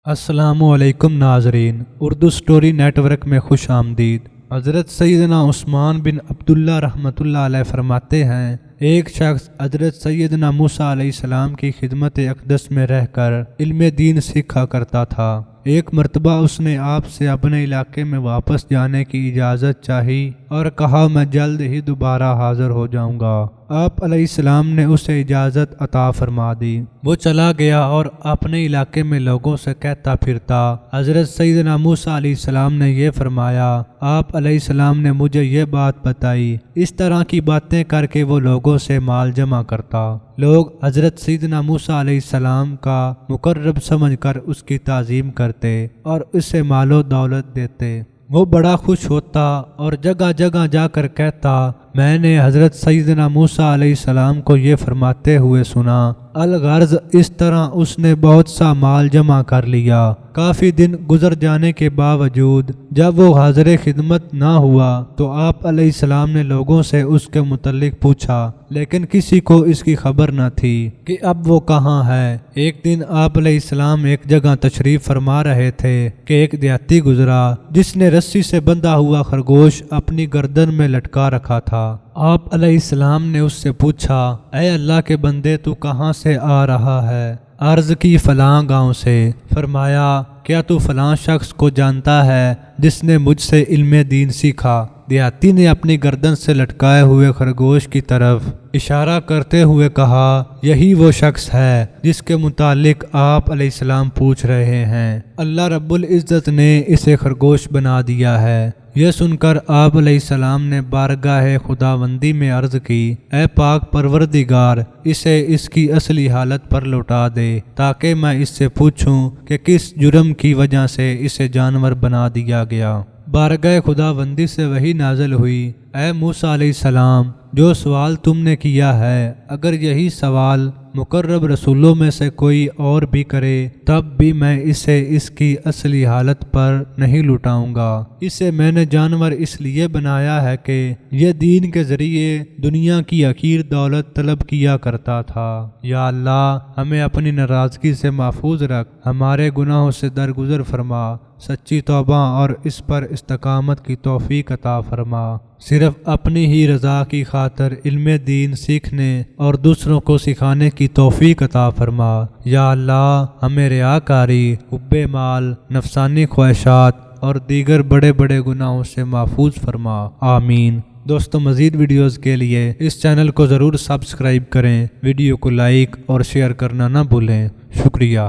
السلام علیکم ناظرین، اردو سٹوری نیٹ ورک میں خوش آمدید۔ حضرت سیدنا عثمان بن عبداللہ رحمۃ اللہ علیہ فرماتے ہیں، ایک شخص حضرت سیدنا موسیٰ علیہ السلام کی خدمت اقدس میں رہ کر علم دین سیکھا کرتا تھا۔ ایک مرتبہ اس نے آپ سے اپنے علاقے میں واپس جانے کی اجازت چاہی اور کہا میں جلد ہی دوبارہ حاضر ہو جاؤں گا۔ آپ علیہ السلام نے اسے اجازت عطا فرما دی۔ وہ چلا گیا اور اپنے علاقے میں لوگوں سے کہتا پھرتا، حضرت سیدنا موسیٰ علیہ السلام نے یہ فرمایا، آپ علیہ السلام نے مجھے یہ بات بتائی۔ اس طرح کی باتیں کر کے وہ لوگوں سے مال جمع کرتا۔ لوگ حضرت سیدنا موسیٰ علیہ السلام کا مقرب سمجھ کر اس کی تعظیم کرتے اور اسے مال و دولت دیتے۔ وہ بڑا خوش ہوتا اور جگہ جگہ جا کر کہتا، میں نے حضرت سیدنا موسیٰ علیہ السلام کو یہ فرماتے ہوئے سنا۔ الغرض اس طرح اس نے بہت سا مال جمع کر لیا۔ کافی دن گزر جانے کے باوجود جب وہ حاضر خدمت نہ ہوا تو آپ علیہ السلام نے لوگوں سے اس کے متعلق پوچھا، لیکن کسی کو اس کی خبر نہ تھی کہ اب وہ کہاں ہے۔ ایک دن آپ علیہ السلام ایک جگہ تشریف فرما رہے تھے کہ ایک دیہاتی گزرا جس نے رسی سے بندھا ہوا خرگوش اپنی گردن میں لٹکا رکھا تھا۔ آپ علیہ السلام نے اس سے پوچھا، اے اللہ کے بندے، تو کہاں سے آ رہا ہے؟ عرض کی فلاں گاؤں سے۔ فرمایا، کیا تو فلاں شخص کو جانتا ہے جس نے مجھ سے علم دین سیکھا؟ دیہاتی نے اپنی گردن سے لٹکائے ہوئے خرگوش کی طرف اشارہ کرتے ہوئے کہا، یہی وہ شخص ہے جس کے متعلق آپ علیہ السلام پوچھ رہے ہیں۔ اللہ رب العزت نے اسے خرگوش بنا دیا ہے۔ یہ سن کر آپ علیہ السلام نے بارگاہ خداوندی میں عرض کی، اے پاک پروردگار، اسے اس کی اصلی حالت پر لوٹا دے تاکہ میں اس سے پوچھوں کہ کس جرم کی وجہ سے اسے جانور بنا دیا گیا۔ بارگاہ خداوندی سے وحی نازل ہوئی، اے موسیٰ علیہ السلام، جو سوال تم نے کیا ہے اگر یہی سوال مقرب رسولوں میں سے کوئی اور بھی کرے تب بھی میں اسے اس کی اصلی حالت پر نہیں لٹاؤں گا۔ اسے میں نے جانور اس لیے بنایا ہے کہ یہ دین کے ذریعے دنیا کی حقیر دولت طلب کیا کرتا تھا۔ یا اللہ، ہمیں اپنی ناراضگی سے محفوظ رکھ، ہمارے گناہوں سے درگزر فرما، سچی توبہ اور اس پر استقامت کی توفیق عطا فرما۔ صرف اپنی ہی رضا کی خاطر علم دین سیکھنے اور دوسروں کو سکھانے کی توفیق عطا فرما۔ یا اللہ، ہمیں ریاکاری، حب مال، نفسانی خواہشات اور دیگر بڑے بڑے گناہوں سے محفوظ فرما، آمین۔ دوستو، مزید ویڈیوز کے لیے اس چینل کو ضرور سبسکرائب کریں، ویڈیو کو لائک اور شیئر کرنا نہ بھولیں۔ شکریہ۔